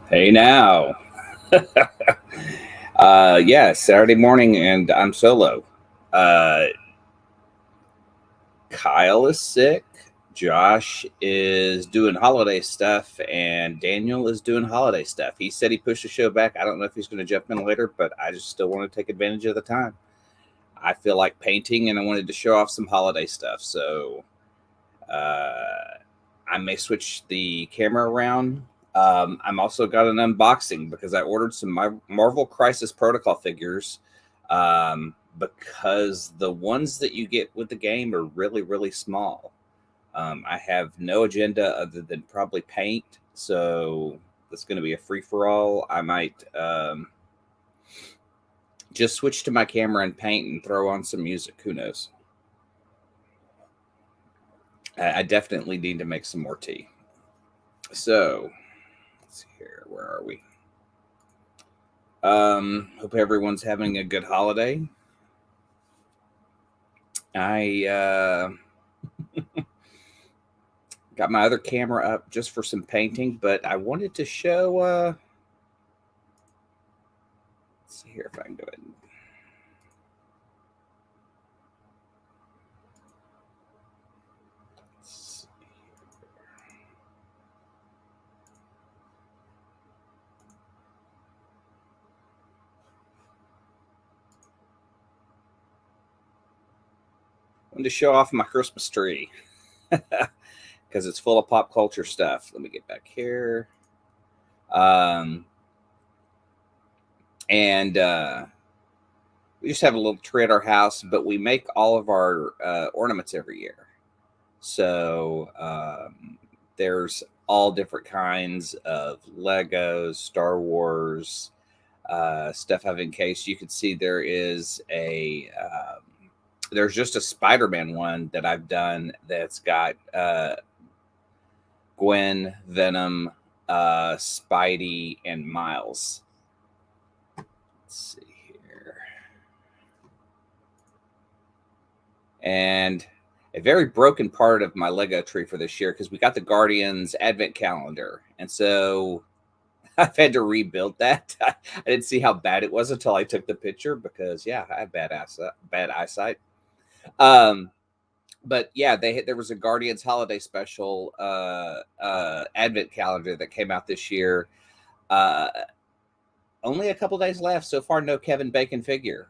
Hey now. Yeah, Saturday morning, and I'm solo. Uh, Kyle is sick. Josh is doing holiday stuff, and Daniel is doing holiday stuff. He said he pushed the show back. I don't know if he's going to jump in later, but I just still want to take advantage of the time. I feel like painting, and I wanted to show off some holiday stuff. So I may switch the camera around. I'm also got an unboxing because I ordered some Marvel Crisis Protocol figures because the ones that you get with the game are really, really small. I have no agenda other than probably paint, so it's going to be a free for all. I might just switch to my camera and paint and throw on some music. Who knows? I definitely need to make some more tea. So let's see here. Where are we? Hope everyone's having a good holiday. I got my other camera up just for some painting, but I wanted to show. Let's see here if I can go ahead. I wanted to show off my Christmas tree because it's full of pop culture stuff. Let me get back here. Um, and we just have a little tree at our house, but we make all of our ornaments every year. So there's all different kinds of Legos, Star Wars stuff. I've in case you can see there is a there's just a Spider-Man one that I've done that's got Gwen, Venom, Spidey, and Miles. Let's see here. And a very broken part of my Lego tree for this year because we got the Guardians Advent calendar. And so I've had to rebuild that. I didn't see how bad it was until I took the picture because, yeah, I have bad eyesight. But yeah, there was a Guardians holiday special Advent calendar that came out this year. Uh, Only a couple days left so far. No Kevin Bacon figure.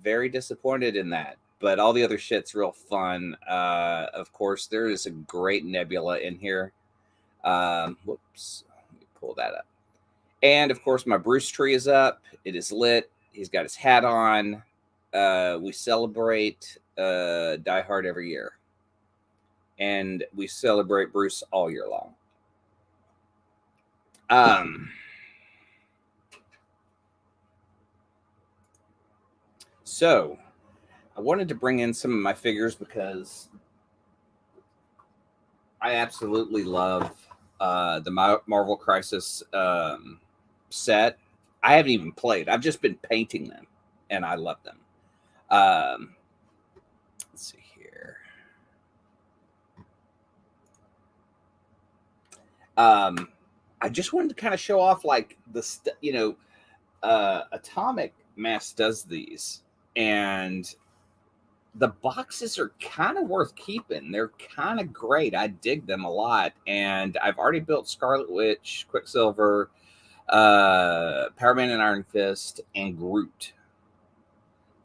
Very disappointed in that. But all the other shit's real fun. Of course, there is a great Nebula in here. Whoops, let me pull that up. And of course, my Bruce tree is up. It is lit. He's got his hat on. We celebrate Die Hard every year, and we celebrate Bruce all year long. So I wanted to bring in some of my figures because I absolutely love the Marvel Crisis set. I haven't even played. I've just been painting them, and I love them. Let's see here. I just wanted to kind of show off like Atomic Mass does these, and the boxes are kind of worth keeping. They're kind of great. I dig them a lot, and I've already built Scarlet Witch, Quicksilver, Power Man and Iron Fist, and Groot.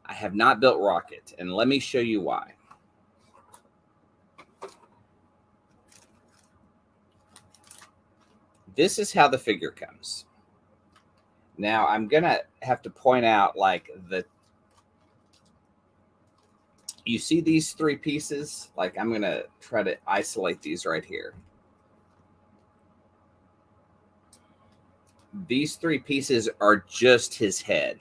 I have not built Rocket, and let me show you why. This is how the figure comes. Now I'm gonna have to point out like you see these three pieces. Like I'm gonna try to isolate these right here. These three pieces are just his head.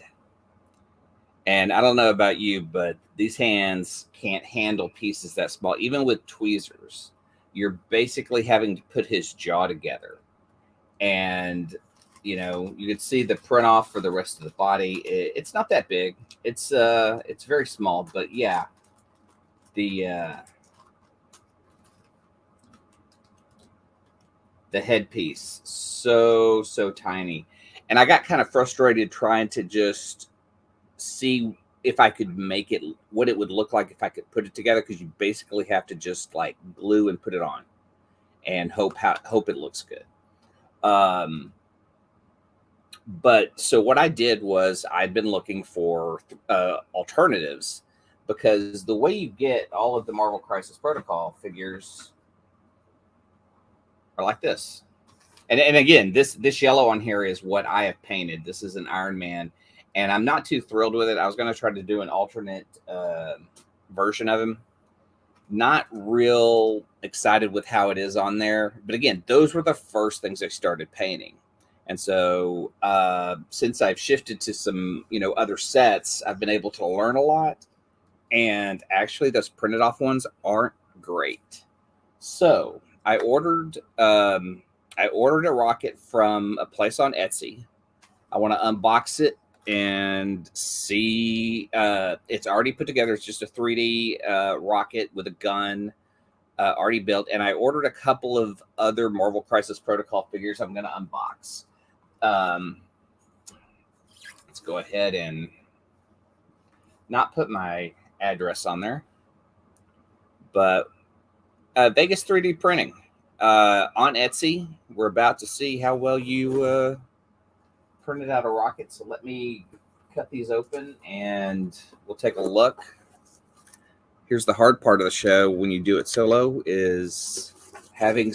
And I don't know about you, but these hands can't handle pieces that small, even with tweezers. You're basically having to put his jaw together. And you can see the print off for the rest of the body. It's not that big. It's very small, but yeah, the the headpiece, so tiny, and I got kind of frustrated trying to just see if I could make it what it would look like if I could put it together, because you basically have to just like glue and put it on and hope it looks good. But so what I did was I'd been looking for alternatives, because the way you get all of the Marvel Crisis Protocol figures are like this. And again, this yellow on here is what I have painted. This is an Iron Man, and I'm not too thrilled with it. I was going to try to do an alternate version of him. Not real excited with how it is on there. But again, those were the first things I started painting. And so since I've shifted to some, other sets, I've been able to learn a lot. And actually, those printed off ones aren't great. So I ordered a rocket from a place on Etsy. I want to unbox it and see. It's already put together. It's just a 3D rocket with a gun already built. And I ordered a couple of other Marvel Crisis Protocol figures I'm going to unbox. Let's go ahead and not put my address on there, but Vegas 3D printing on Etsy. We're about to see how well you printed out a rocket. So let me cut these open and we'll take a look. Here's the hard part of the show when you do it solo, is having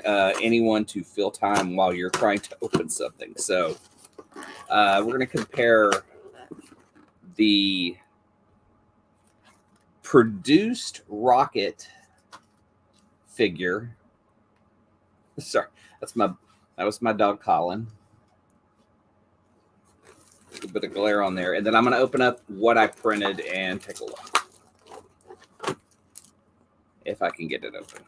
anyone to fill time while you're trying to open something. So we're going to compare the produced rocket figure. Sorry, that was my dog Colin. A little bit of glare on there, and then I'm going to open up what I printed and take a look if I can get it open.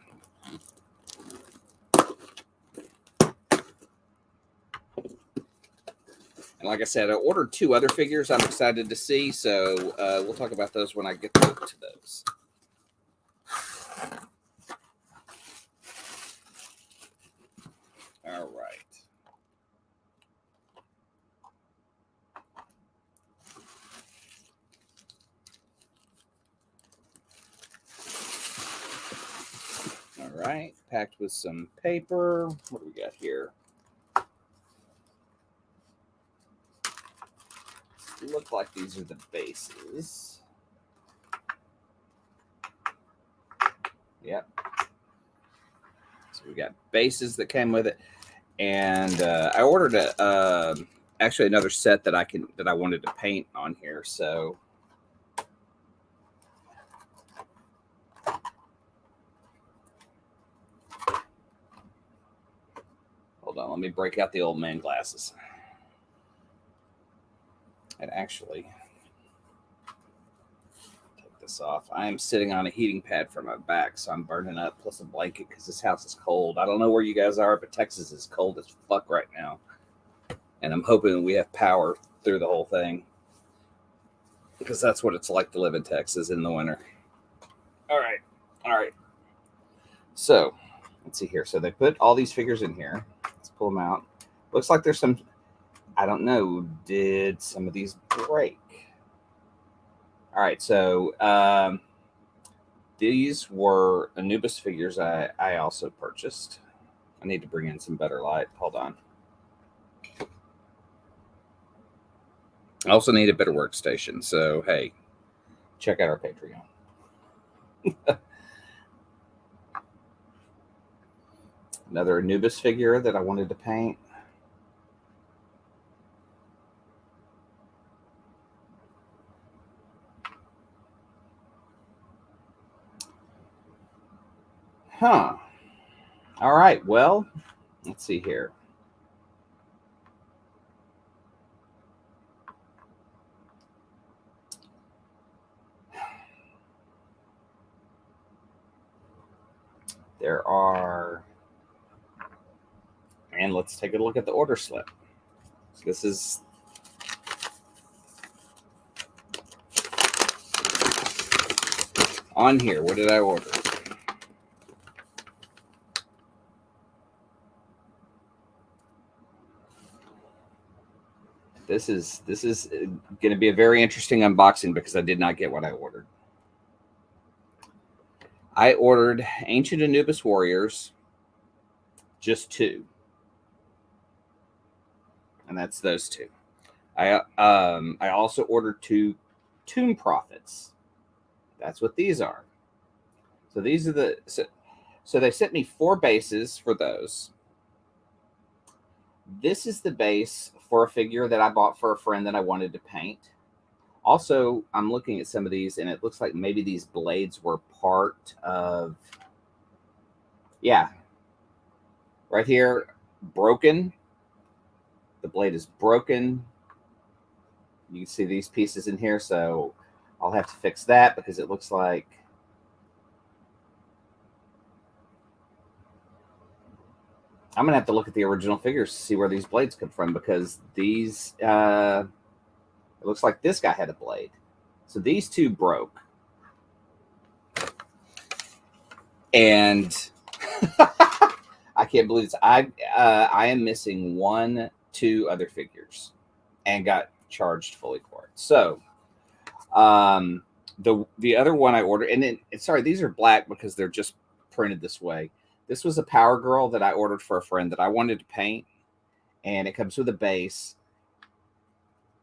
And like I said, I ordered 2 other figures I'm excited to see, so we'll talk about those when I get to those. All right. All right, packed with some paper. What do we got here? Look like these are the bases. Yep. So we got bases that came with it, and I ordered actually another set that I wanted to paint on here. So hold on, let me break out the old man glasses. And actually take this off. I am sitting on a heating pad for my back, so I'm burning up, plus a blanket because this house is cold. I don't know where you guys are, but Texas is cold as fuck right now. And I'm hoping we have power through the whole thing, because that's what it's like to live in Texas in the winter. All right. So let's see here. So they put all these figures in here. Let's pull them out. Looks like there's some, I don't know, did some of these break? All right, so these were Anubis figures I also purchased. I need to bring in some better light. Hold on. I also need a better workstation. So, hey, check out our Patreon. Another Anubis figure that I wanted to paint. Huh. All right. Well, let's see here. There are, and let's take a look at the order slip. This is on here. What did I order? This is going to be a very interesting unboxing because I did not get what I ordered. I ordered Ancient Anubis Warriors, just 2. And that's those 2. I also ordered 2 Tomb Prophets. That's what these are. So these are the so they sent me 4 bases for those. This is the base for a figure that I bought for a friend that I wanted to paint. Also, I'm looking at some of these, and it looks like maybe these blades were part of, yeah, right here, broken. The blade is broken. You can see these pieces in here, so I'll have to fix that because it looks like I'm going to have to look at the original figures to see where these blades come from, because these, it looks like this guy had a blade. So these 2 broke. And I can't believe this. I am missing 2 other figures and got charged fully for it. So the other one I ordered, and then, sorry, these are black because they're just printed this way. This was a Power Girl that I ordered for a friend that I wanted to paint, and it comes with a base,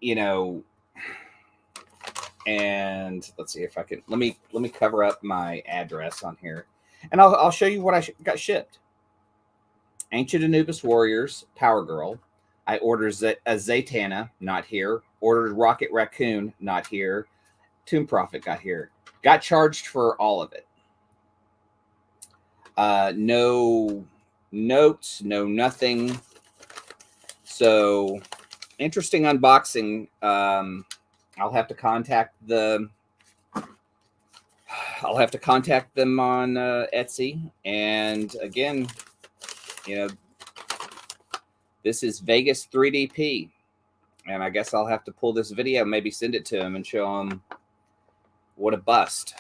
you know. And let's see if I can, let me cover up my address on here, and I'll show you what I got shipped. Ancient Anubis Warriors, Power Girl. I ordered a Zatanna, not here. Ordered Rocket Raccoon, not here. Tomb Prophet got here. Got charged for all of it. No notes, no nothing. So interesting unboxing. I'll have to contact them on Etsy. And again, you know, this is Vegas 3DP. And I guess I'll have to pull this video, maybe send it to him and show him what a bust.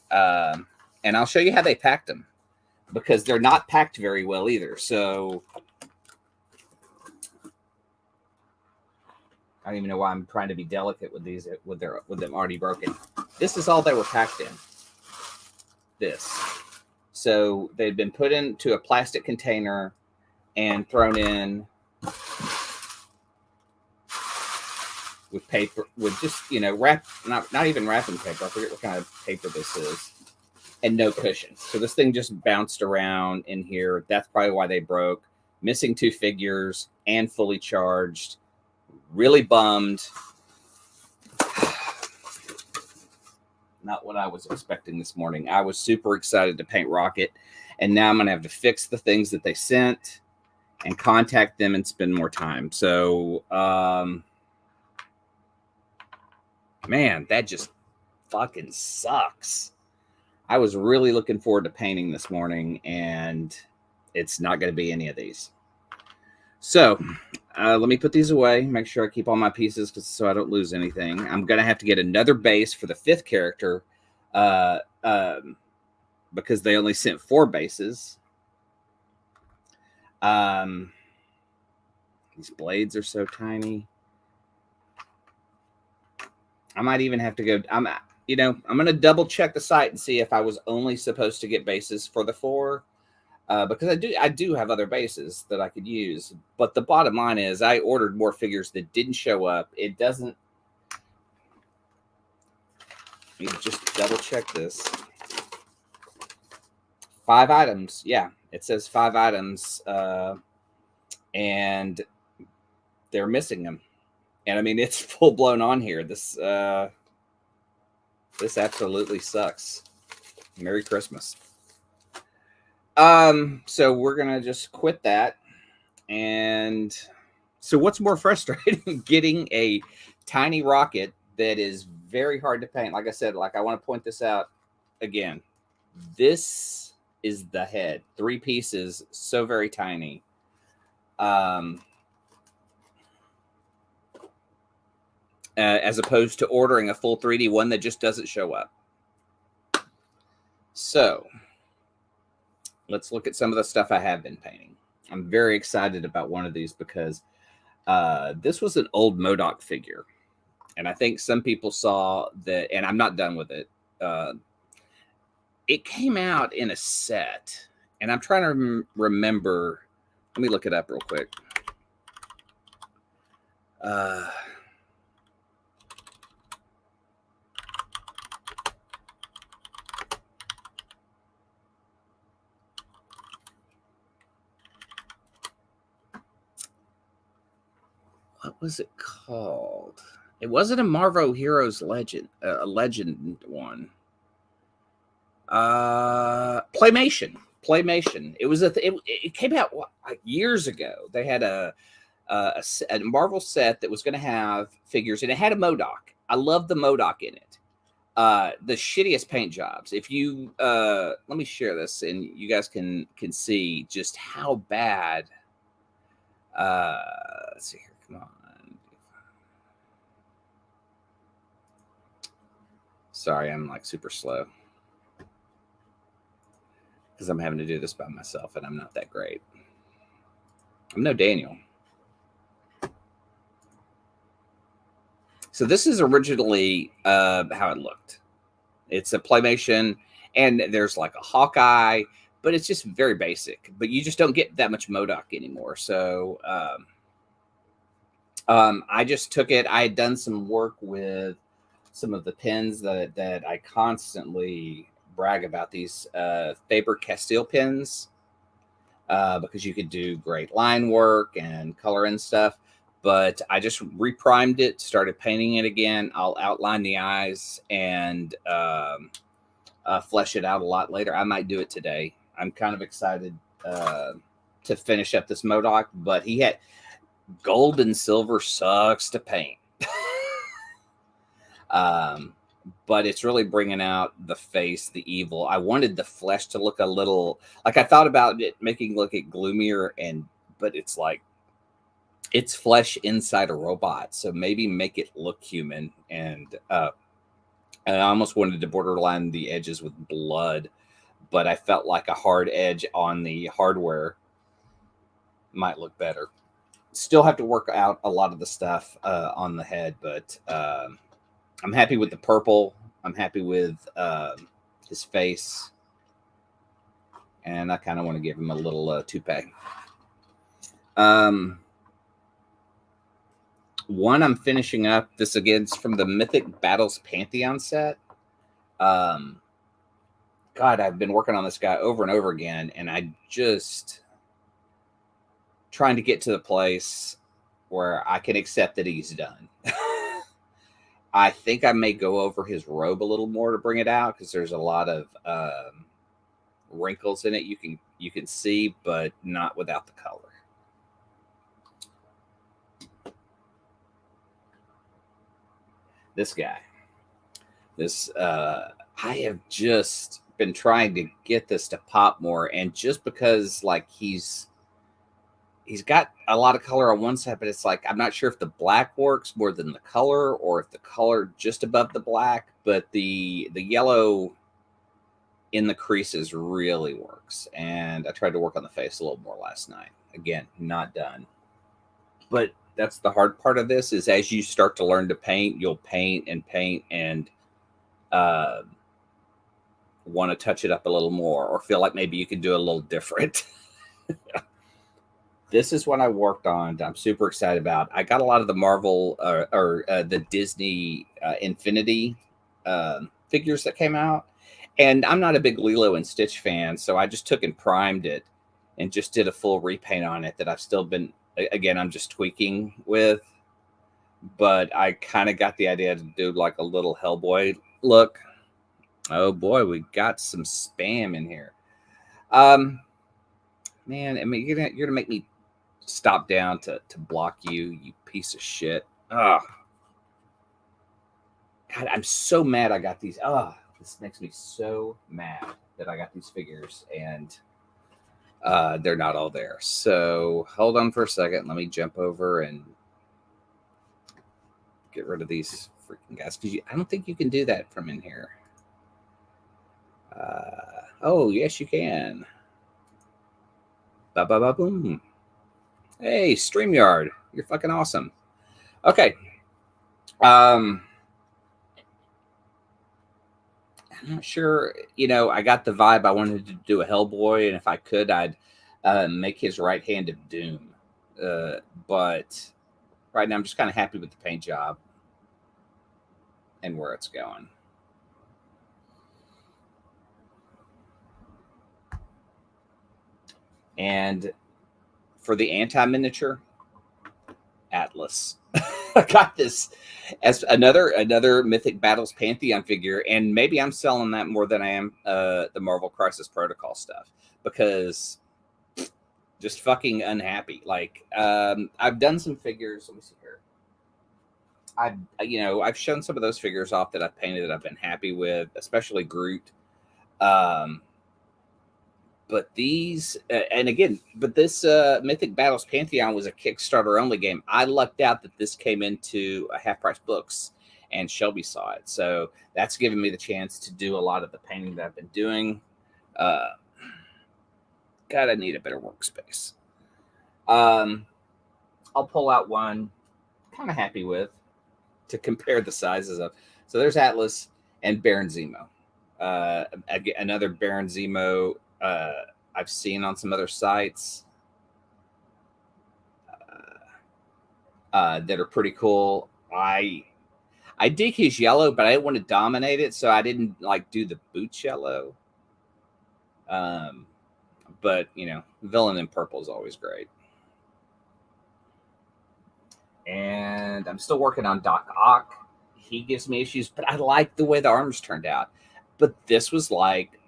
And I'll show you how they packed them, because they're not packed very well either. So I don't even know why I'm trying to be delicate with these, with them already broken. This is all they were packed in. This. So they'd been put into a plastic container and thrown in with paper, with just, you know, not even wrapping paper. I forget what kind of paper this is. And no cushion. So this thing just bounced around in here. That's probably why they broke. Missing 2 figures and fully charged. Really bummed. Not what I was expecting this morning. I was super excited to paint Rocket, and now I'm going to have to fix the things that they sent and contact them and spend more time. So, man, that just fucking sucks. I was really looking forward to painting this morning, and it's not going to be any of these. So let me put these away, make sure I keep all my pieces so I don't lose anything. I'm going to have to get another base for the 5th character because they only sent 4 bases. These blades are so tiny. I might even have to go, I'm going to double check the site and see if I was only supposed to get bases for the 4. Because I do have other bases that I could use. But the bottom line is I ordered more figures that didn't show up. It doesn't. Let me just double check this. 5 items. Yeah, it says 5 items. And they're missing them. And I mean, it's full blown on here. This absolutely sucks. Merry Christmas. So we're gonna just quit that. And so what's more frustrating, getting a tiny Rocket that is very hard to paint. Like I said, I want to point this out again. This is the head, 3 pieces, so very tiny. As opposed to ordering a full 3D one that just doesn't show up. So let's look at some of the stuff I have been painting. I'm very excited about one of these because This was an old MODOK figure, and I think some people saw that, and I'm not done with it. It came out in a set, and I'm trying to remember. Let me look it up real quick. What was it called? It wasn't a Marvel Heroes Legend, a Legend one. Playmation. Playmation. It was it came out like years ago. They had a Marvel set that was going to have figures, and it had a MODOK. I love the MODOK in it. The shittiest paint jobs. If you let me share this, and you guys can see just how bad. Let's see here. Come on. Sorry, I'm like super slow because I'm having to do this by myself, and I'm not that great. I'm no Daniel. So this is originally how it looked. It's a Playmation, and there's like a Hawkeye, but it's just very basic. But you just don't get that much MODOK anymore. So I just took it. I had done some work with some of the pins that I constantly brag about, these Faber-Castell pins, because you could do great line work and color and stuff. But I just reprimed it, started painting it again. I'll outline the eyes and flesh it out a lot later. I might do it today. I'm kind of excited to finish up this MODOK, but he had gold and silver sucks to paint. But it's really bringing out the face, the evil. I wanted the flesh to look a little like, I thought about it making look it gloomier, but it's like it's flesh inside a robot, so maybe make it look human. And I almost wanted to borderline the edges with blood, but I felt like a hard edge on the hardware might look better. Still have to work out a lot of the stuff on the head, but I'm happy with the purple. I'm happy with his face. And I kind of want to give him a little toupee. One I'm finishing up. This again is from the Mythic Battles Pantheon set. God, I've been working on this guy over and over again, and I just trying to get to the place where I can accept that he's done. I think I may go over his robe a little more to bring it out, because there's a lot of wrinkles in it you can see, but not without the color. This guy, I have just been trying to get this to pop more, and just because like he's got a lot of color on one side, but it's like I'm not sure if the black works more than the color, or if the color just above the black, but the yellow in the creases really works. And I tried to work on the face a little more last night. Again, not done. But that's the hard part of this, is as you start to learn to paint, you'll paint and want to touch it up a little more, or feel like maybe you could do a little different. This is what I worked on. I'm super excited about. I got a lot of the Marvel or the Disney Infinity figures that came out. And I'm not a big Lilo and Stitch fan, so I just took and primed it and just did a full repaint on it that I've still been, again, I'm just tweaking with. But I kind of got the idea to do like a little Hellboy look. Oh boy, we got some spam in here. Man, I mean, you're gonna make me stop down to block you piece of shit. Oh, God, I'm so mad I got these. Oh, this makes me so mad that I got these figures and they're not all there. So hold on for a second. Let me jump over and get rid of these freaking guys, because I don't think you can do that from in here. Oh, yes, you can. Ba ba ba boom. Hey, StreamYard, You're fucking awesome. Okay. I'm not sure. I got the vibe I wanted to do a Hellboy, and if I could, I'd make his right hand of Doom. But right now, I'm just kind of happy with the paint job and where it's going. And for the anti-miniature, Atlas. I got this as another Mythic Battles Pantheon figure, and maybe I'm selling that more than I am the Marvel Crisis Protocol stuff, because just fucking unhappy. Like, I've done some figures. Let me see here. I've shown some of those figures off that I've painted that I've been happy with, especially Groot. But these, and again, but this Mythic Battles Pantheon was a Kickstarter only game. I lucked out that this came into a Half Price Books, and Shelby saw it, so that's given me the chance to do a lot of the painting that I've been doing. God, I need a better workspace. I'll pull out one kind of happy with to compare the sizes of. So there's Atlas and Baron Zemo. Another Baron Zemo I've seen on some other sites that are pretty cool. I dig his yellow, but I didn't want to dominate it, so I didn't like do the boots yellow. But villain in purple is always great. And I'm still working on Doc Ock. He gives me issues, but I like the way the arms turned out. But this was like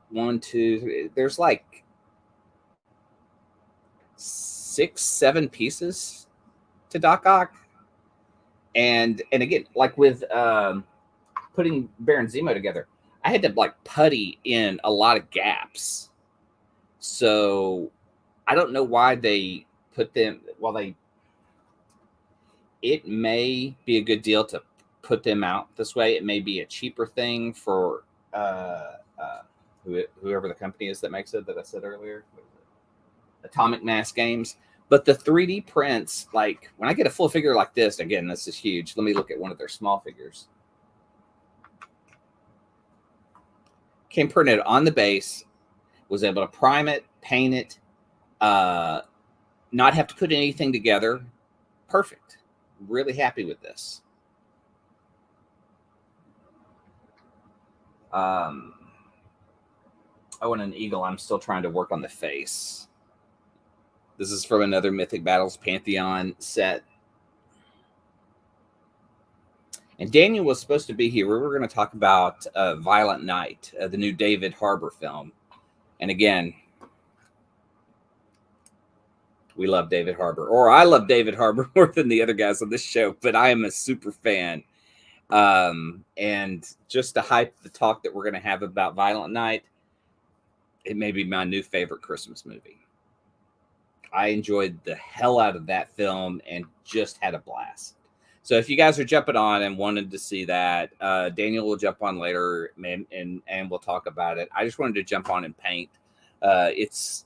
1, 2, 3. There's like 6, 7 pieces to Doc Ock. And again, like with putting Baron Zemo together, I had to like putty in a lot of gaps. So I don't know why they put them. It may be a good deal to put them out this way. It may be a cheaper thing for whoever the company is that makes it, that I said earlier, Atomic Mass Games. But the 3D prints, like when I get a full figure like this, again, this is huge. Let me look at one of their small figures. Came printed on the base, was able to prime it, paint it, not have to put anything together. Perfect. Really happy with this. Oh, and an eagle. I'm still trying to work on the face. This is from another Mythic Battles Pantheon set. And Daniel was supposed to be here. We were going to talk about Violent Night, the new David Harbour film. And again, we love David Harbour. Or I love David Harbour more than the other guys on this show, but I am a super fan. And just to hype the talk that we're going to have about Violent Night, it may be my new favorite Christmas movie. I enjoyed the hell out of that film and just had a blast. So if you guys are jumping on and wanted to see that, Daniel will jump on later and we'll talk about it. I just wanted to jump on and paint. It's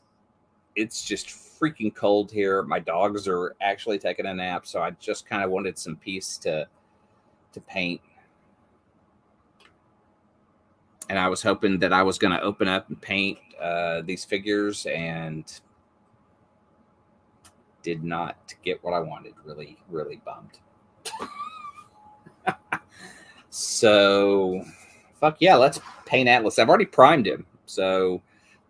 just freaking cold here. My dogs are actually taking a nap, so I just kind of wanted some peace to paint. And I was hoping that I was going to open up and paint these figures, and did not get what I wanted. Really, really bummed. So, fuck yeah, let's paint Atlas. I've already primed him, so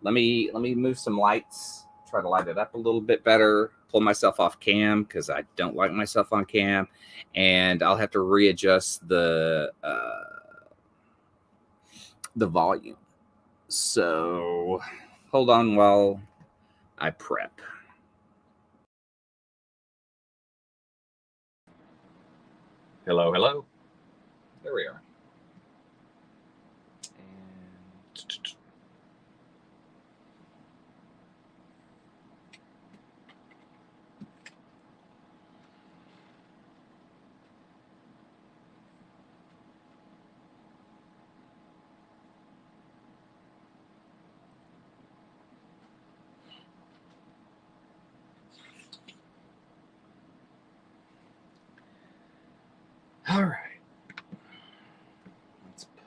let me move some lights, try to light it up a little bit better, pull myself off cam because I don't like myself on cam, and I'll have to readjust the volume. So hold on while I prep. Hello, hello. There we are. And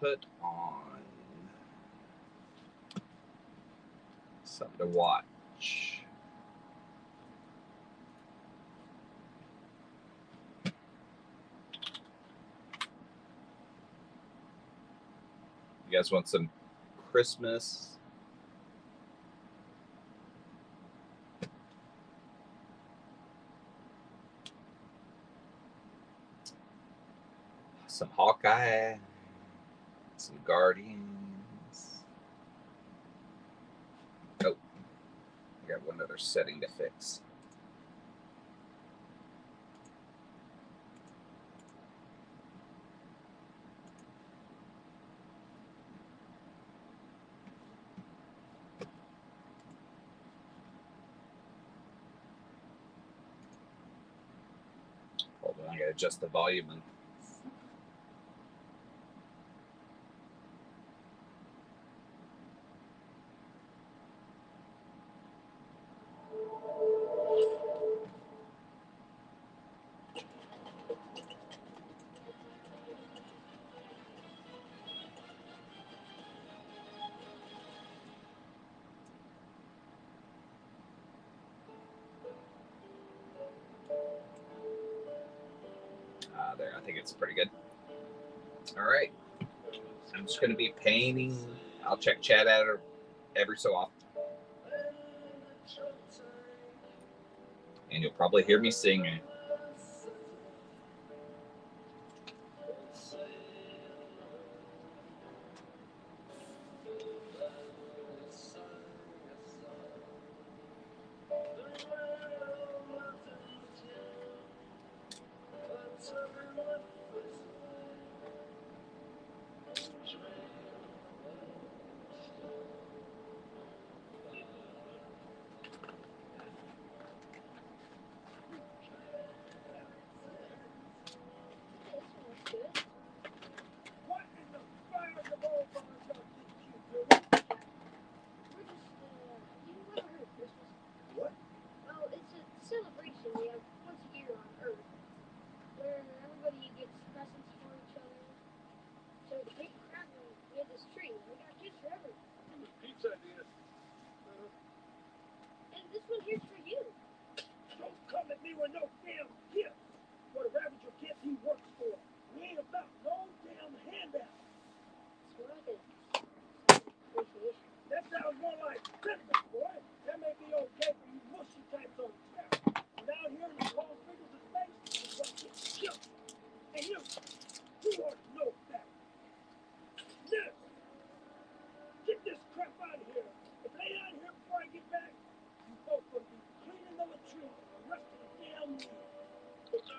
put on something to watch. You guys want some Christmas? Some Hawkeye, some Guardians. Oh, I got one other setting to fix. Hold on, I gotta adjust the volume and there. I think it's pretty good. All right. I'm just going to be painting. I'll check chat out every so often. And you'll probably hear me singing.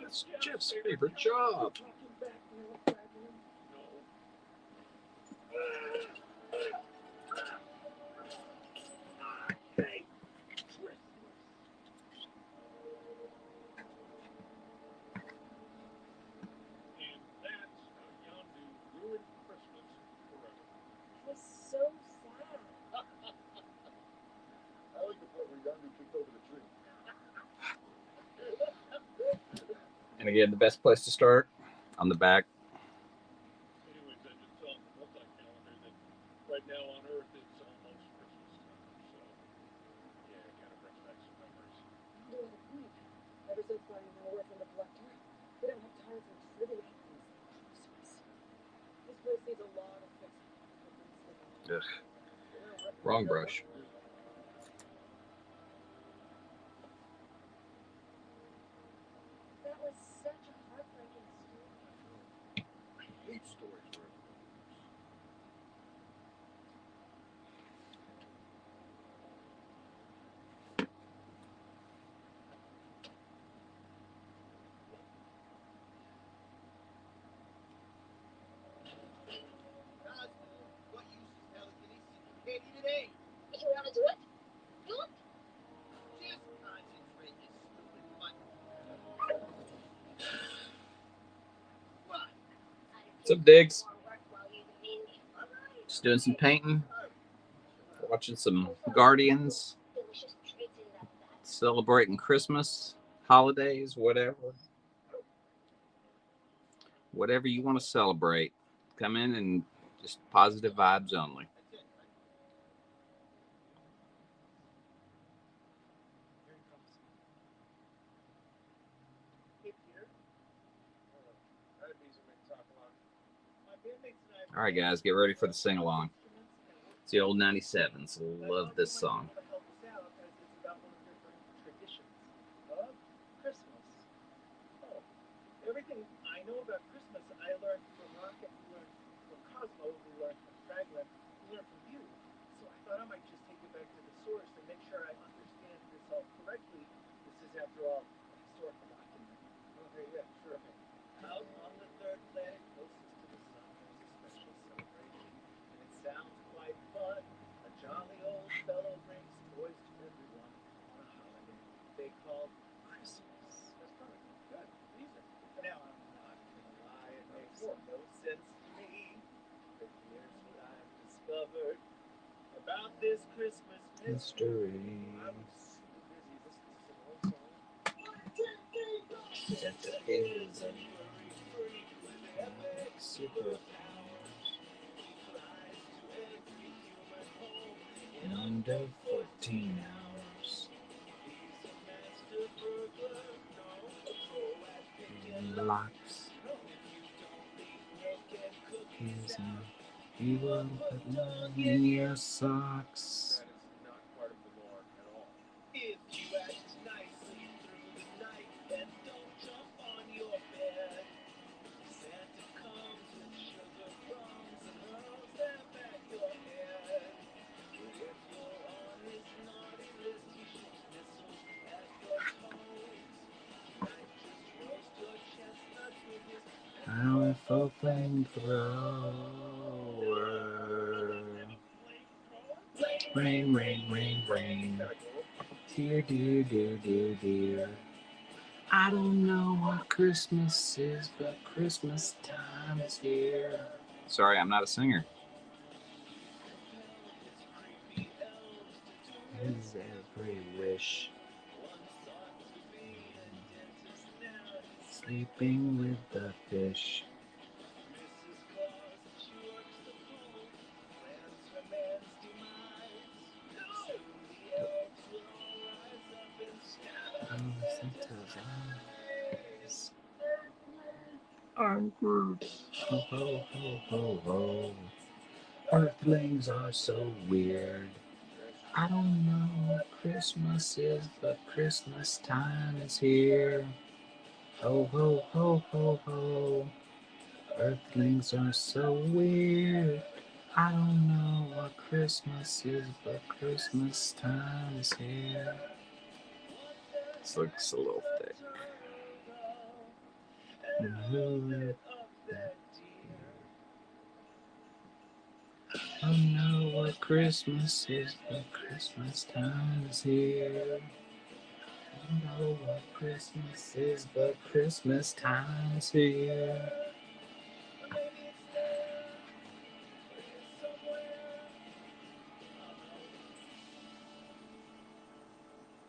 That's Jeff's favorite job. And again, the best place to start on the back. Anyways, I just saw on the multi-calendar that right now on Earth it's almost Christmas time. So, yeah, it kind of brings back some memories. Ever since my work in the collector, we don't have time for trivial things like Christmas. This place needs a lot of fixing. Ugh. Wrong brush. That was such a heartbreaking story. I hate stories where What use is Hello Kitty candy today? You want to do it? Do it? Just concentrate, you stupid butt. What? What's up, Diggs? Just doing some painting. Watching some Guardians. Celebrating Christmas, holidays, whatever. Whatever you want to celebrate. Come in and Just positive vibes only. That's it. Here he comes. Hey, Peter. That means we can talk a lot. My bandmates and I. All right, guys, get ready for the sing along. It's the old 97s. Love this song. To help us out as it's about one of the different traditions of Christmas. Oh, everything I know about Christmas, I learned from Rocket, we learned from Cosmo, we learned from Fragment, we learned from you. So I thought I might just take it back to the source and make sure I understand this all correctly. This is, after all, a historical document. Okay, yeah, sure. Out on the third planet closest to the sun, there's a special celebration, and it sounds quite fun. A jolly old fellow brings toys to everyone on a holiday they call Christmas. That's fine. Good. Music. Now, I'm not gonna lie, it makes no sense to me. But here's what I've discovered about this Christmas mystery. I'm super busy listening to some old songs. Santa is a super in under 14 hours. He locks his he will put love in your socks. That is not part of the lore at all. If you act nicely through the night and don't jump on your bed, Santa comes with sugar crumbs and hurls them at your head. If you're on his naughty list, he shoots missiles at your toes. Tonight, just roast your chestnuts with his Powerful flamethrower. Rain, rain, rain, rain. Dear, dear, dear, dear, dear. I don't know what Christmas is, but Christmas time is here. Sorry, I'm not a singer. His every wish. Sleeping with the fish. Santa's eyes are good. Ho, ho, ho, ho, ho. Earthlings are so weird. I don't know what Christmas is, but Christmas time is here. Ho, ho, ho, ho, ho. Earthlings are so weird. I don't know what Christmas is, but Christmas time is here. This looks a little thick. I don't know what Christmas is, but Christmas time is here. I don't know what Christmas is, but Christmas time is here.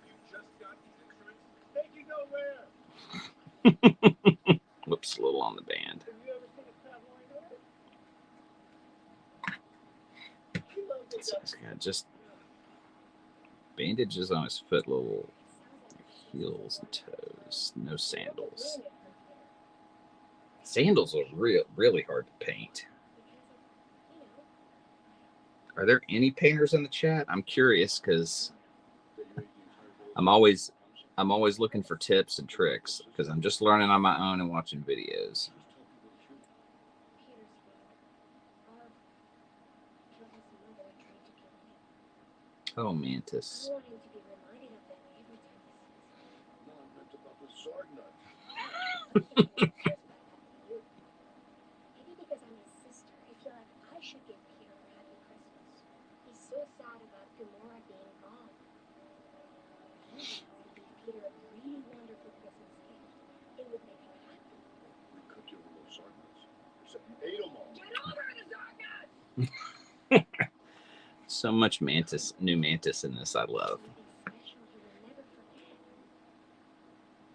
You just got these instruments? They can go where? Whoops, a little on the band. Have you ever seen a cowboy organ? He loves it. So he's got just bandages on his foot, little heels and toes, no sandals. Sandals are really hard to paint. Are there any painters in the chat? I'm curious because I'm always looking for tips and tricks because I'm just learning on my own and watching videos. Oh, Mantis. No, I meant about the sword nut. Maybe because I'm his sister, I feel like I should give Peter a happy Christmas. He's so sad about Gamora being gone. Maybe if we gave Peter a really wonderful Christmas gift, it would make him happy. We could give him those sword nuts. Except you ate them all. Get over the darkness! So much new Mantis in this I love. Something special he will never forget.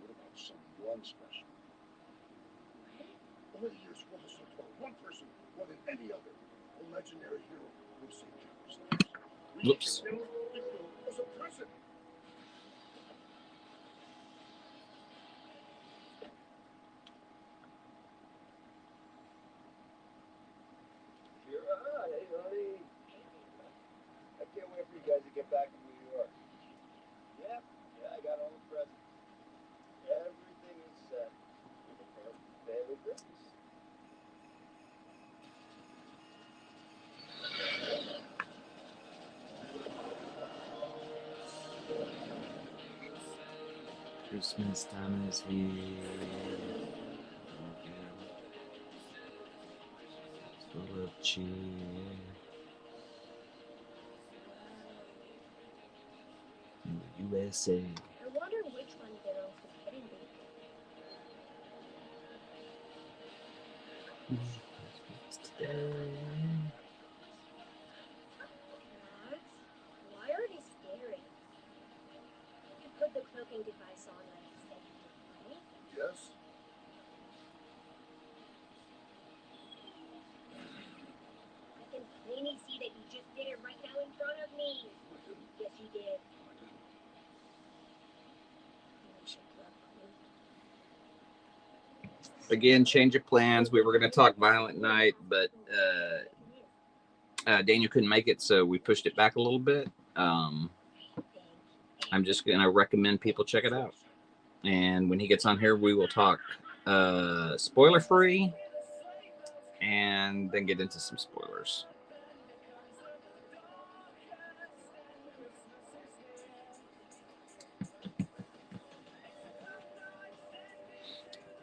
What about someone special? What? All the years Walter told one person more than any other. Whoops. It's a prison. Hey, honey. I can't wait for you guys to get back to New York. Yep, yeah, I got all the presents. Everything is set for the perfect family Christmas. Christmas time is here. Full of cheer. In the USA. I wonder which one belongs to Kevin Bacon. Today. What? Why are they staring? You put the cloaking device on like you said you did, right? Yes. I can plainly see that you just did it right now in front of me. Yes, you did. You should look clean. Again, change of plans. We were going to talk Violent Night, but Daniel couldn't make it, so we pushed it back a little bit. I'm just going to recommend people check it out. And when he gets on here, we will talk spoiler free and then get into some spoilers.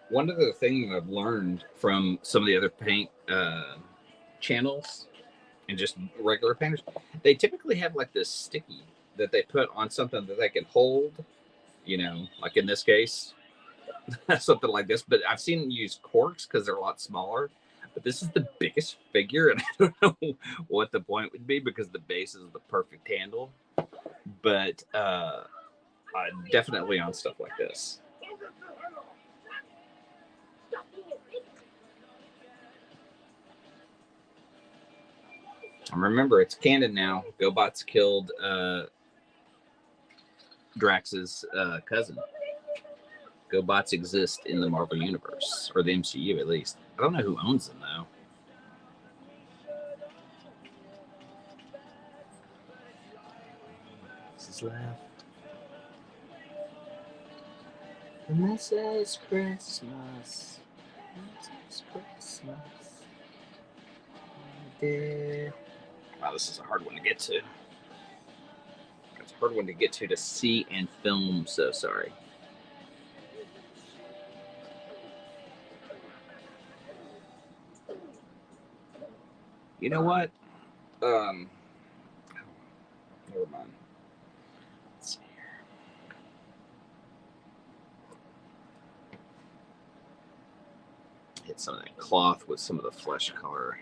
One of the things I've learned from some of the other paint channels and just regular painters, they typically have like this sticky that they put on something that they can hold, you know, like in this case, something like this. But I've seen them use corks because they're a lot smaller. But this is the biggest figure, and I don't know what the point would be because the base is the perfect handle. But definitely on stuff like this. And remember, it's canon now. GoBots killed Drax's cousin. GoBots exist in the Marvel Universe, or the MCU at least. I don't know who owns them, though. This is left. And this is Christmas. This is Christmas. Dear. Wow, this is a hard one to get to. It's a hard one to get to see and film, so sorry. You know what? Never mind. Let's see here. Hit some of that cloth with some of the flesh color.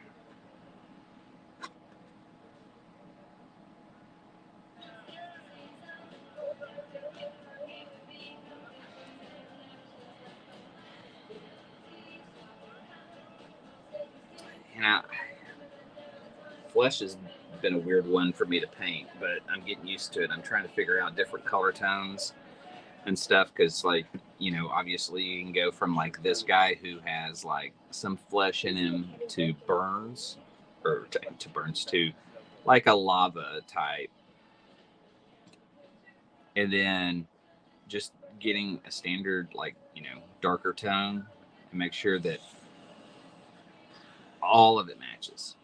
And flesh has been a weird one for me to paint, but I'm getting used to it. I'm trying to figure out different color tones and stuff because, like, you know, obviously you can go from like this guy who has like some flesh in him to Burns, or to Burns to like a lava type, and then just getting a standard, like, you know, darker tone and make sure that all of it matches.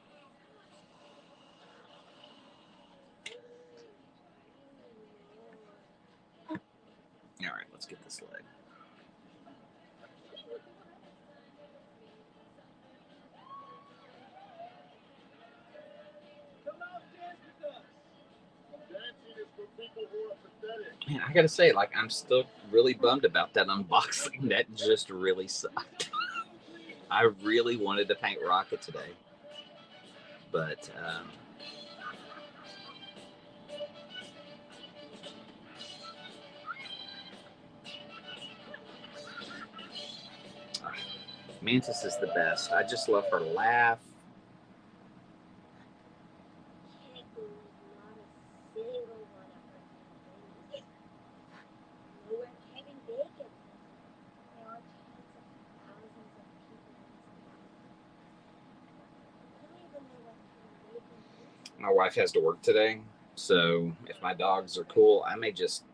All right, let's get this leg. Come out, dance with us. Dancing is for people who are pathetic. Man, I gotta say, like, I'm still really bummed about that unboxing. That just really sucked. I really wanted to paint Rocket today, but Mantis is the best. I just love her laugh. my wife has to work today. So if my dogs are cool, I may just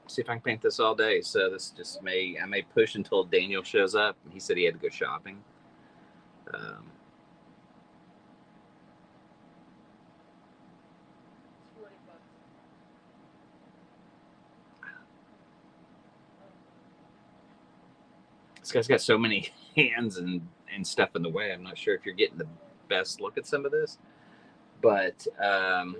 see if I can paint this all day. So I may push until Daniel shows up. He said he had to go shopping. Um, It's $40. this guy's got so many hands and stuff in the way. I'm not sure if you're getting the best look at some of this, but I'm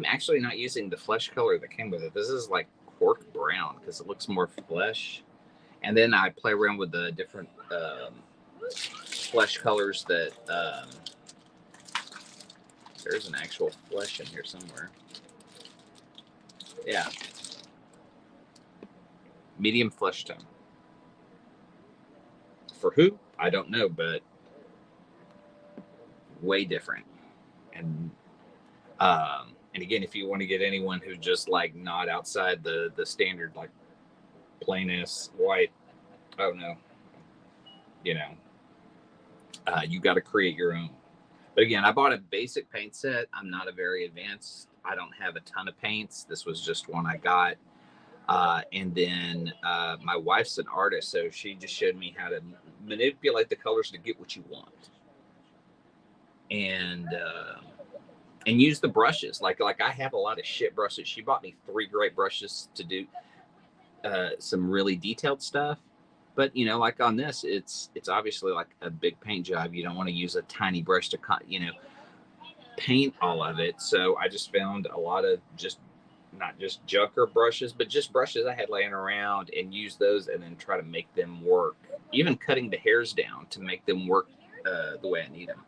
actually not using the flesh color that came with it. This is like cork brown because it looks more flesh. And then I play around with the different flesh colors that there's an actual flesh in here somewhere. Yeah. Medium flesh tone. For who? I don't know, but way different. And again, if you want to get anyone who's just like not outside the standard like plainness, white, oh no, you got to create your own. But again, I bought a basic paint set. I'm not a very advanced. I don't have a ton of paints. This was just one I got. And then my wife's an artist, so she just showed me how to manipulate the colors to get what you want. And use the brushes. Like I have a lot of shit brushes. She bought me 3 great brushes to do some really detailed stuff. But like on this, it's obviously like a big paint job. You don't want to use a tiny brush to paint all of it. So I just found a lot of not just junker brushes, but just brushes I had laying around, and use those and then try to make them work. Even cutting the hairs down to make them work the way I need them.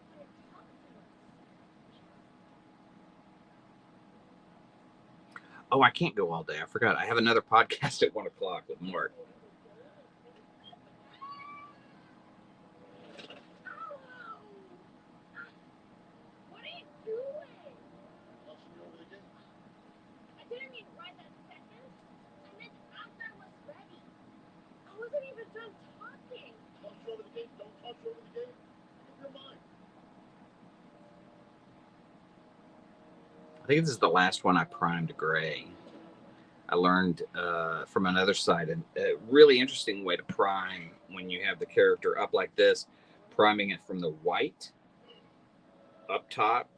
Oh, I can't go all day. I forgot. I have another podcast at 1 o'clock with Mark. What are you doing? Watching you over the gate. I didn't mean right that second. I meant after I was ready. I wasn't even done talking. Toss you over the gate. Don't toss you over the gate. Keep your mind. I think this is the last one I primed gray. I learned from another site a really interesting way to prime when you have the character up like this, priming it from the white up top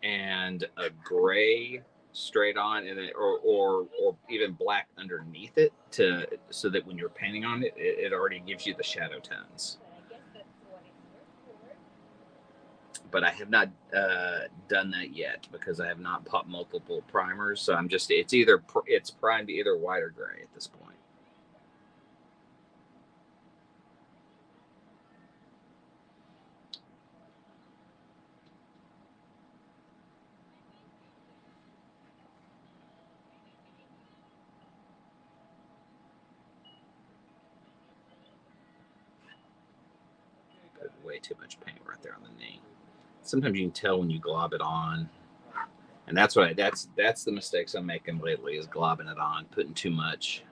and a gray straight on, and then, or even black underneath it, so that when you're painting on it, it already gives you the shadow tones. I guess that's what it's here for. But I have not done that yet because I have not popped multiple primers. So it's primed either white or gray at this point. Put way too much paint right there on the knee. Sometimes you can tell when you glob it on, and that's the mistakes I'm making lately, is globbing it on, putting too much.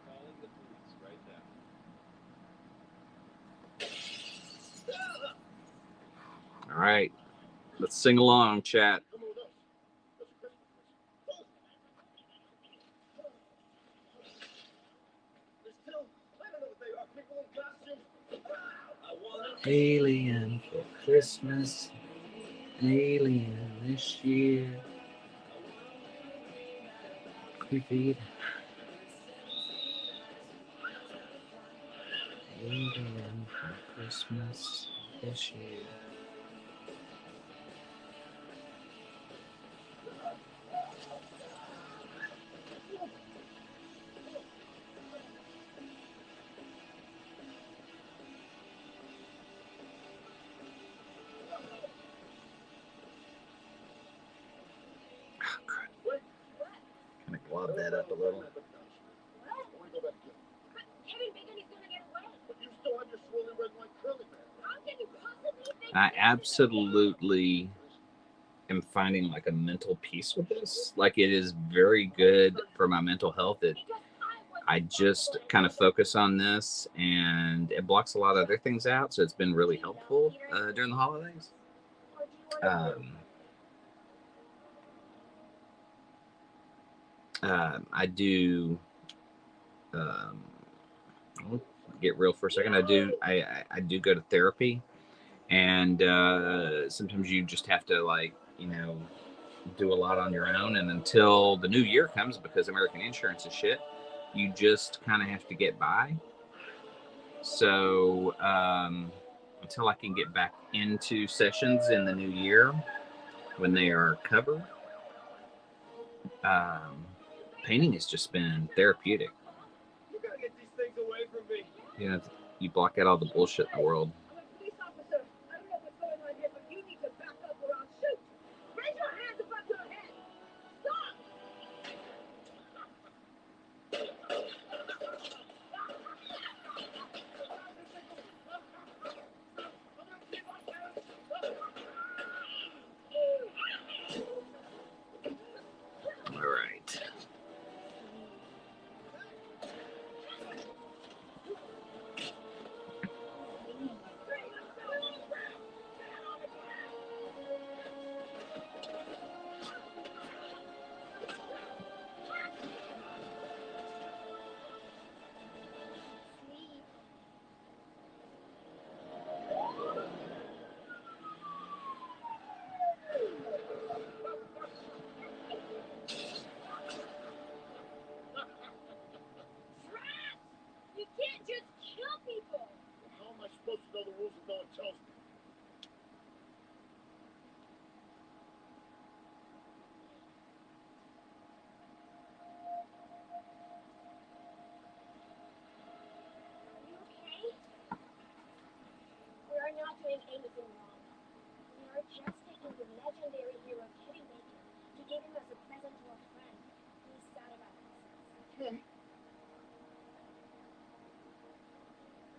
Calling the police right now. All right, let's sing along, chat. Come with us. That's a Christmas. There's still, I don't know what they are. People in costumes. I want to Alien for Christmas, alien this year. Creepy. Alien for Christmas this year. Kind of glob that up a little. I want to go back again. But Kevin Bacon is gonna get away. But you still have your swirly red light curly hair. How can you possibly think I that? absolutely am finding like a mental peace with this. Like, it is very good for my mental health. Because I was I just kind of focus on this, and it blocks a lot of other things out. So it's been really helpful during the holidays. I do. I'll get real for a second. I do go to therapy, and sometimes you just have to do a lot on your own, and until the new year comes, because American insurance is shit, you just kind of have to get by. So until I can get back into sessions in the new year when they are covered, painting has just been therapeutic. You gotta get these things away from me. You know, you block out all the bullshit in the world. I'm a police officer. I don't know what's going on here, but you need to back up or I'll shoot. Raise your hands above your head. Stop! All right. You can't just kill people. How am I supposed to know the rules if no one tells me? Are you okay? We are not doing anything wrong. We are just taking the legendary hero Kevin Bacon to give him as a present to a friend who is sad about himself.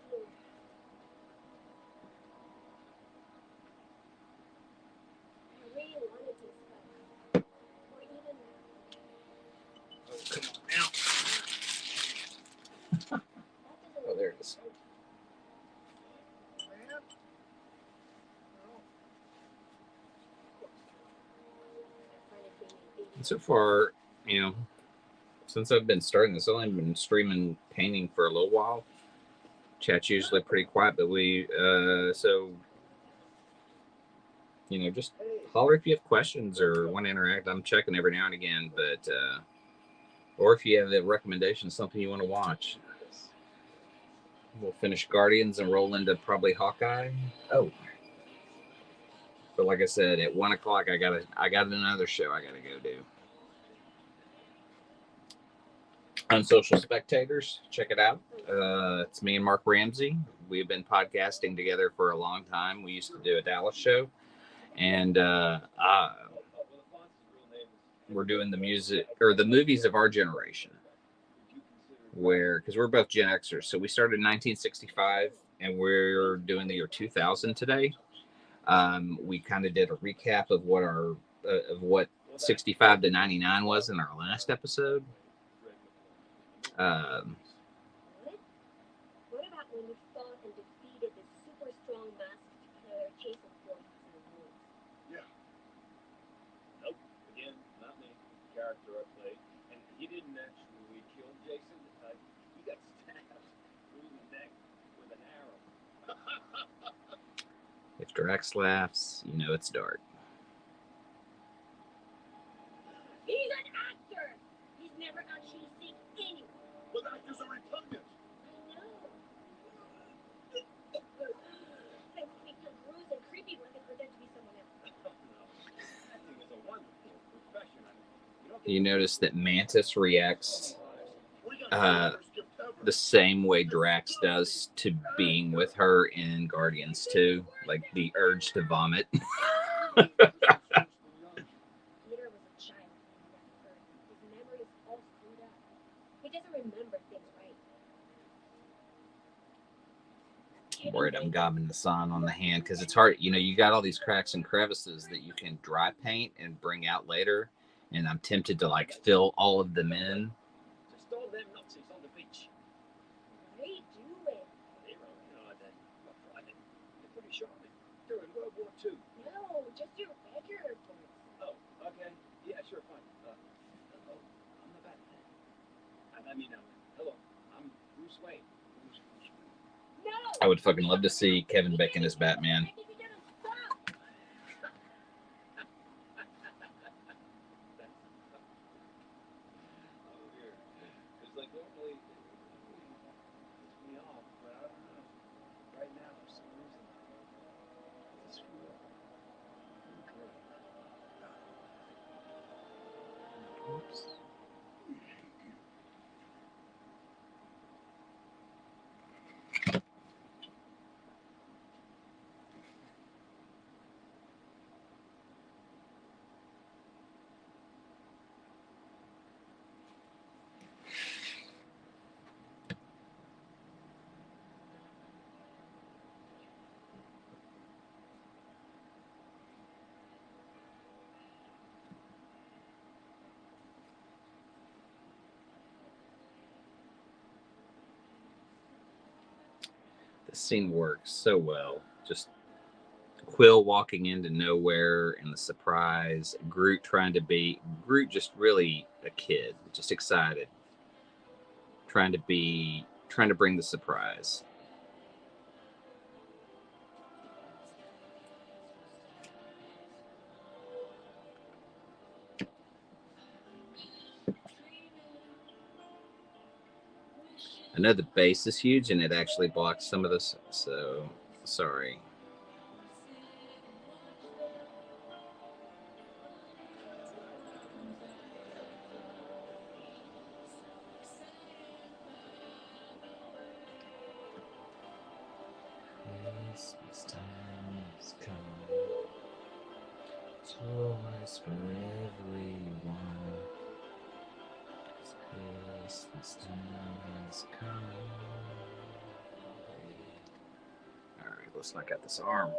Blue. I really wanted this, but or even now. That doesn't Oh, there it is. Man? And so far, since I've been starting this, I've only been streaming painting for a little while. Chat's usually pretty quiet, but just holler if you have questions or want to interact. I'm checking every now and again, but or if you have a recommendation, something you want to watch. We'll finish Guardians and roll into probably Hawkeye. Oh, but like I said, at 1:00, I got another show I gotta go do. Unsocial Spectators, check it out. It's me and Mark Ramsey. We've been podcasting together for a long time. We used to do a Dallas show, and we're doing the music or the movies of our generation, because we're both Gen Xers. So we started in 1965, and we're doing the year 2000 today. We kind of did a recap of what 65 to 99 was in our last episode. What about when you fought and defeated the super strong masked killer Jason Voorhees in the woods? Yeah. Nope. Again, not me. Character I played. And he didn't actually kill Jason. He got stabbed through the neck with an arrow. If Drax laughs, you know it's dark. He's an actor. He's never actually seen anyone. But actors are repugnant. I know. They would be confused and creepy when they pretend to be someone else. No. Acting is a wonderful profession. You notice that Mantis reacts We got the same way Drax does to being with her in Guardians 2, like the urge to vomit. Peter was a child when he left Earth. His memory is all screwed up. He doesn't remember things right. Worried I'm gobbing the sun on the hand because it's hard. You got all these cracks and crevices that you can dry paint and bring out later, and I'm tempted to fill all of them in. Just all them Nazis on the beach. let me know. Hello, I'm Bruce Wayne. No! I would fucking love to see Kevin Bacon as Batman. I need to get him stopped! Oh, weird. It's like normally it puts me off, but I don't know. Right now, for some reason, this feel good. Oops. This scene works so well. Just Quill walking into nowhere and the surprise. Groot just really a kid, just excited, trying to bring the surprise. I know the base is huge and it actually blocks some of this, so sorry. Christmas time is coming. Toys for everyone. Christmas time is coming. Alright, let's knock out this arm.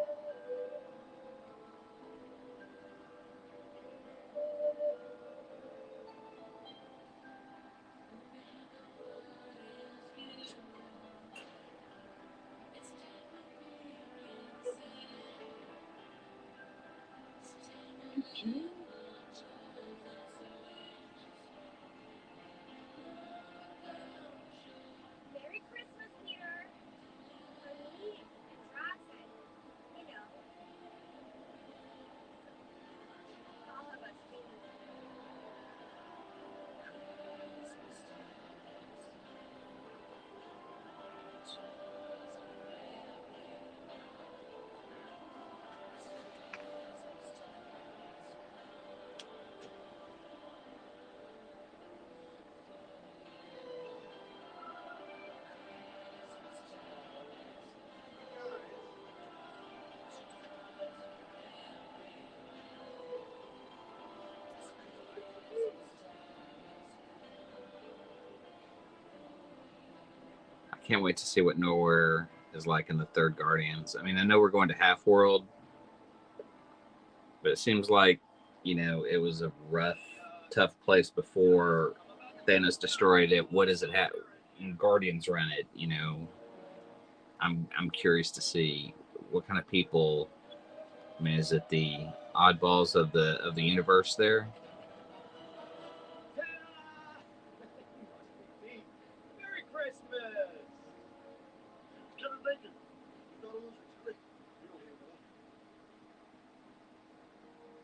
Merry Christmas, Peter. For me, and Ross, and, you know, all of us really. I can't wait to see what Nowhere is like in the third Guardians. I mean, I know we're going to Half World, but it seems like, it was a rough, tough place before Thanos destroyed it. What does it have? Guardians run it. I'm curious to see what kind of people. I mean, is it the oddballs of the universe there? Merry Christmas! Kevin Bacon. You thought it was great. You don't hear that.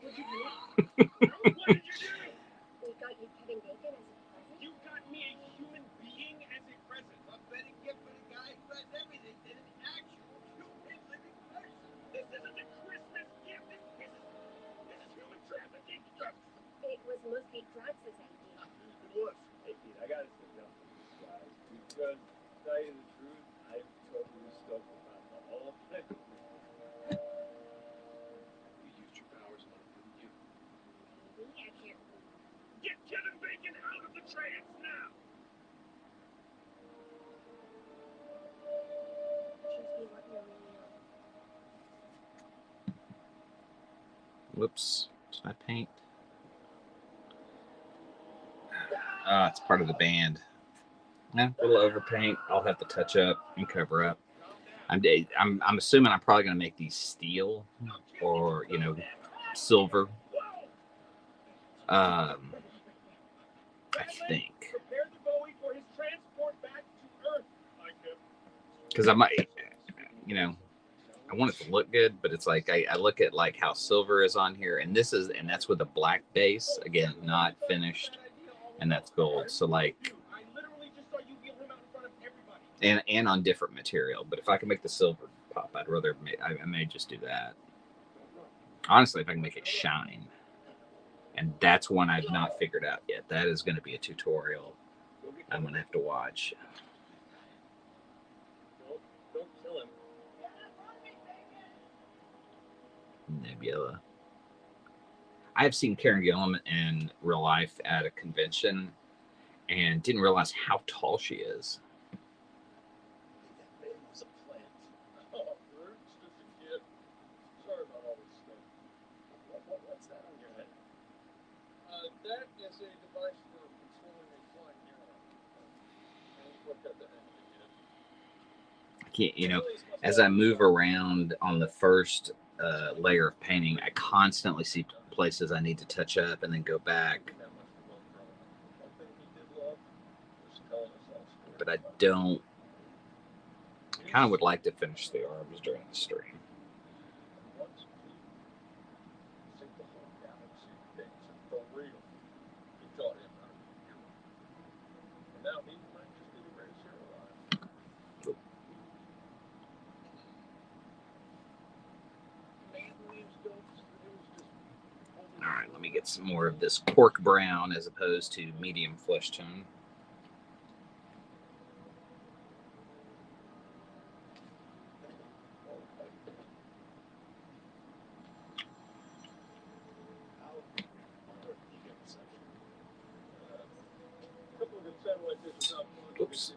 What'd you do? What did you do? We got you Kevin Bacon as a present. You got me a human being as a present. A better gift for the guy who has everything than an actual human living person. This isn't a Christmas gift. This is human trafficking. It was mostly Drax's idea. It was. Hey, Pete, I gotta sit down with these guys because, to tell you the truth, I'm totally stoked about the whole thing. You used your powers on him, didn't you? Maybe I can't. Get Kevin Bacon out of the trance now! Choose me what you're really on. Whoops. Did I paint? Ah, it's part of the band. Yeah, a little overpaint. I'll have to touch up and cover up. I'm assuming I'm probably gonna make these steel or silver. I think. Prepare the Bowie for his because I might, you know, I want it to look good, but it's like I look at like how silver is on here, and that's with a black base, again, not finished, and that's gold. So like, and on different material. But if I can make the silver pop, I may just do that. Honestly, if I can make it shine, and that's one I've not figured out yet. That is going to be a tutorial I'm going to have to watch. Don't kill him. Nebula. I have seen Karen Gillan in real life at a convention and didn't realize how tall she is. That man was a plant. Oh, Bert's just a kid. Sorry about all this stuff. What's that on your head? That is a device for controlling a flying arrow. What got the hang of it yet? I can't, you know, as I move around on the first layer of painting, I constantly see places I need to touch up and then go back. But I don't. Kind of would like to finish the arms during the stream. All right, let me get some more of this pork brown as opposed to medium flesh tone. Oops.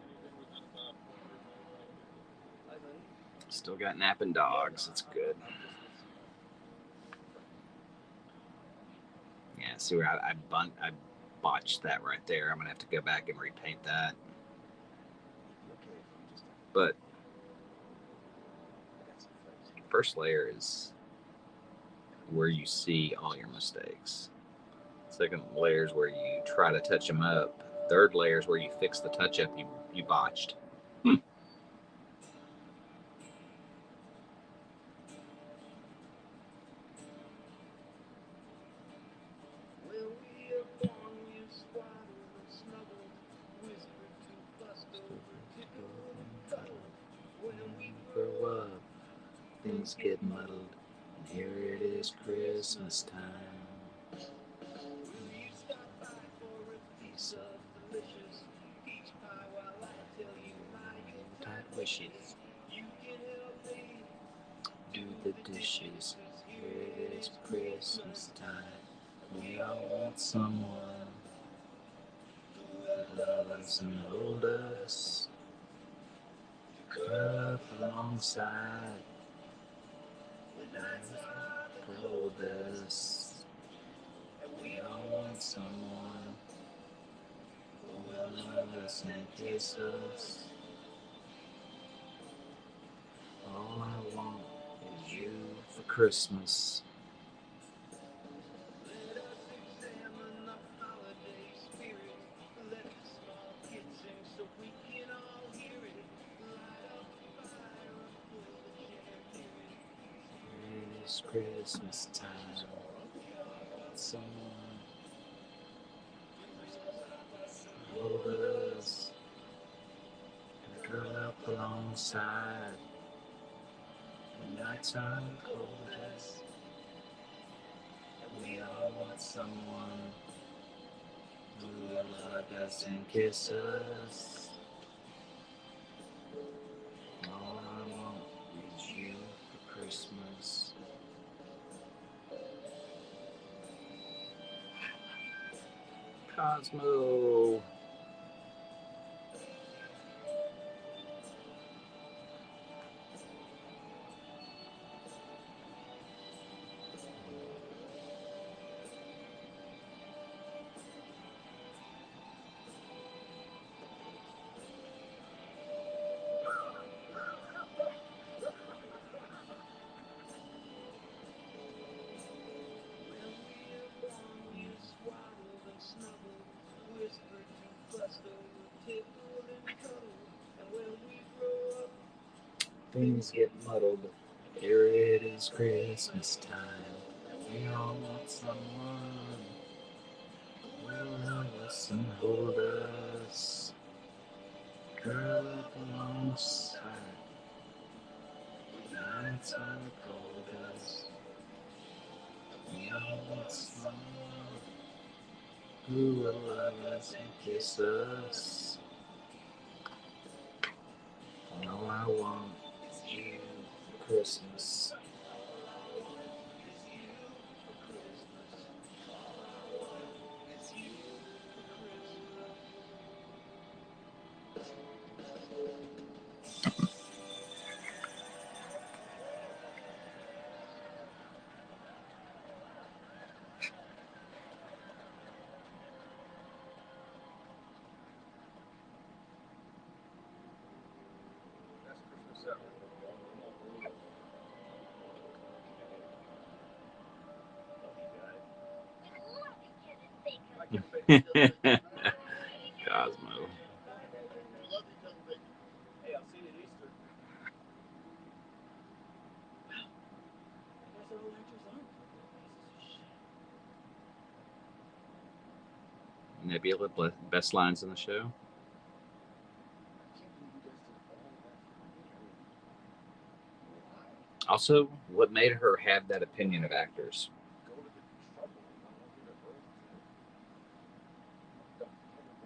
Still got napping dogs. That's good. Yeah, see where I botched that right there. I'm gonna have to go back and repaint that. But first layer is where you see all your mistakes. Second layer is where you try to touch them up. Third layer is where you fix the touch up you botched. Grow up, things get muddled, and here it is Christmas time. Will you stop by for a piece of delicious peach pie while I tell you my Yuletide wishes? You can help me do the dishes. Here it is Christmas time. We all want someone to love us and hold us, to curl up alongside. The nights are coldest, and we all want someone who will love us and kiss us. All I want is you for Christmas. Let us examine the holiday spirit. Let the small kids sing so we can all hear it. Light up the fire and pour the champagne. It is Christmas time. Someone hold us and curl up alongside. The nights are coldest, and we all want someone who will hug us and kiss us. All I want is you for Christmas. Cosmo. When we are born, we swaddled and snuggled, whispered to things get muddled. Here it is Christmas time. We all want someone who will love us and hold us. Curl up alongside. Nights are cold us. We all want someone who will love us and kiss us. All I want is you for Christmas. That's Christmas ever. Love you guys. Cosmo. Hey, I'll see you at Easter. That's all actors are. Nebula, best lines in the show. Also, what made her have that opinion of actors? Go to the trouble. I want you to earn it. Don't make it.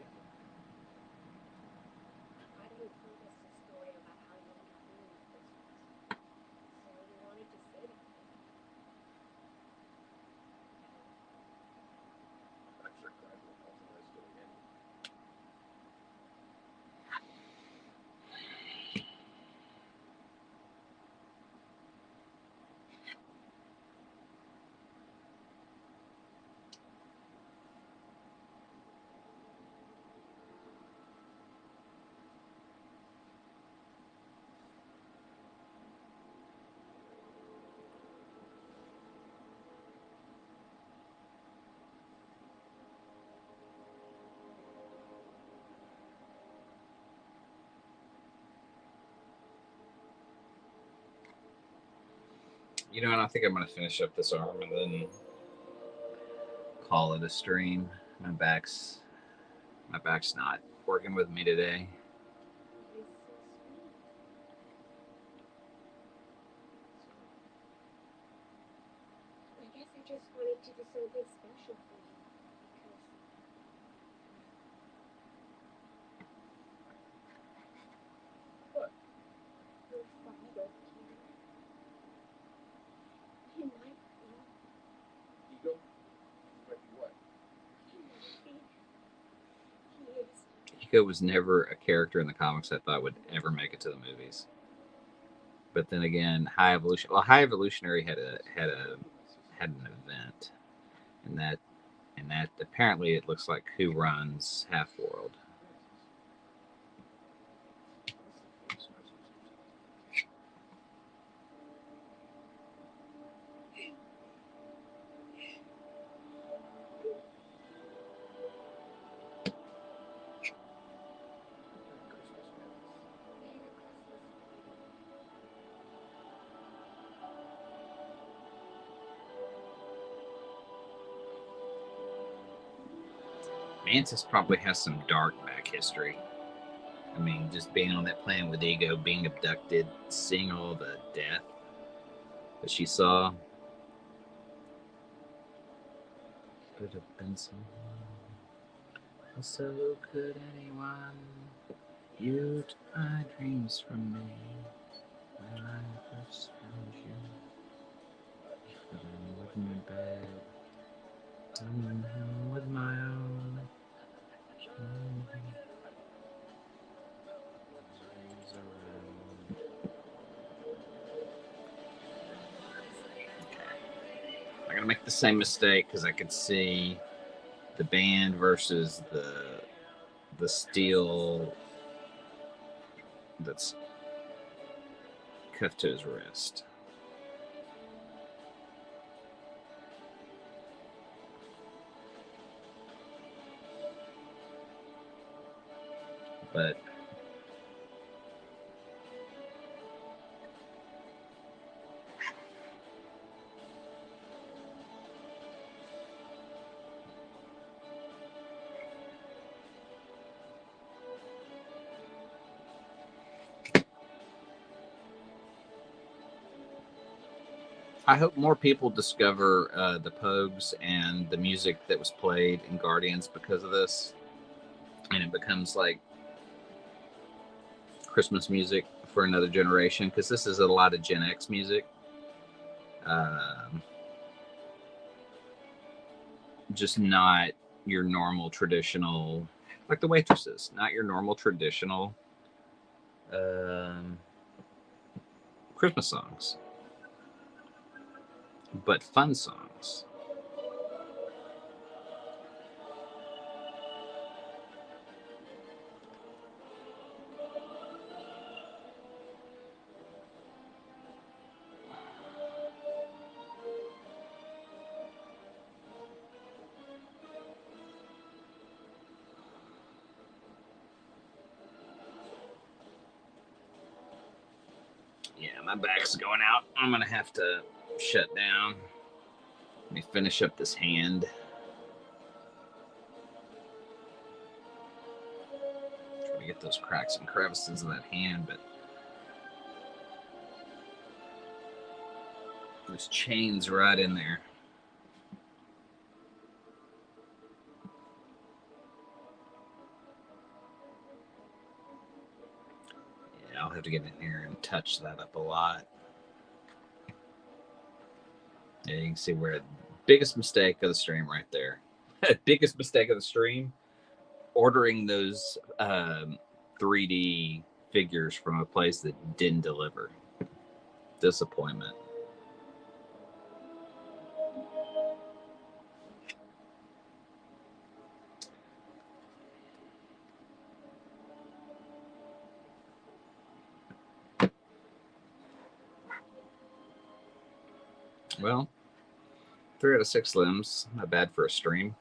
Why didn't you tell us a story about how you and Queen Christmas? So you wanted to say that. I'm sure Craig will tell some of that story again. You know, and I think I'm going to finish up this arm and then call it a stream. My back's not working with me today. It is so sweet. I guess I just wanted to do something special for you because What? your father, Peter, he might be. Ego? Might be what? He might be. He is. Ego was never a character in the comics I thought would ever make it to the movies. But then again, High Evolution. Well, High Evolutionary had an event, and that apparently it looks like Who Runs Half World. Mantis probably has some dark back history. I mean, just being on that planet with Ego, being abducted, seeing all the death that she saw. Could have been someone. So could anyone. You took my dreams from me when I first found you. But I'm with my bed. I'm with my own. Dreams around. I'm gonna make the same mistake because I could see the band versus the steel that's cuffed to his wrist. But I hope more people discover the Pogues and the music that was played in Guardians because of this, and it becomes like Christmas music for another generation, because this is a lot of Gen X music. Just not your normal traditional, like the Waitresses, not your normal traditional Christmas songs, but fun songs. Yeah, my back's going out. I'm gonna have to shut down. Let me finish up this hand. Try to get those cracks and crevices in that hand, but there's chains right in there. Yeah, I'll have to get in here and touch that up a lot. Yeah, you can see where the biggest mistake of the stream right there. Biggest mistake of the stream, ordering those 3D figures from a place that didn't deliver. Disappointment. Well, 3 out of 6 limbs, not bad for a stream.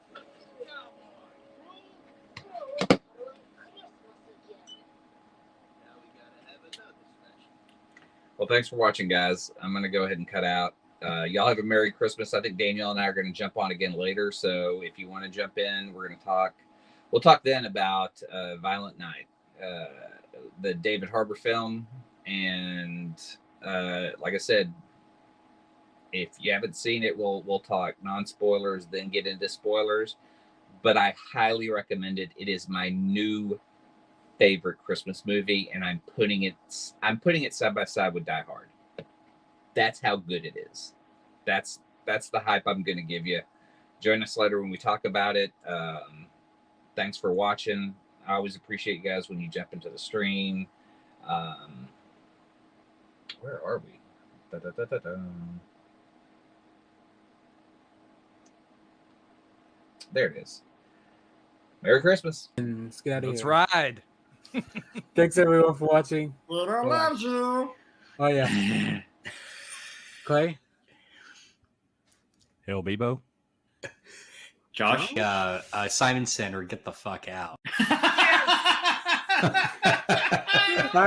Well, thanks for watching, guys. I'm going to go ahead and cut out. Y'all have a Merry Christmas. I think Danielle and I are going to jump on again later. So if you want to jump in, we're going to talk. We'll talk then about Violent Night, the David Harbour film. And like I said, if you haven't seen it, we'll talk non-spoilers, then get into spoilers. But I highly recommend it. It is my new favorite Christmas movie, and I'm putting it side by side with Die Hard. That's how good it is. That's the hype I'm going to give you. Join us later when we talk about it. Thanks for watching. I always appreciate you guys when you jump into the stream. Where are we? There it is. Merry Christmas. And let's get out of Let's here. ride. Thanks everyone for watching. Twitter loves you. Oh yeah. Clay? Hell, Bebo. Josh? Simon Center, get the fuck out.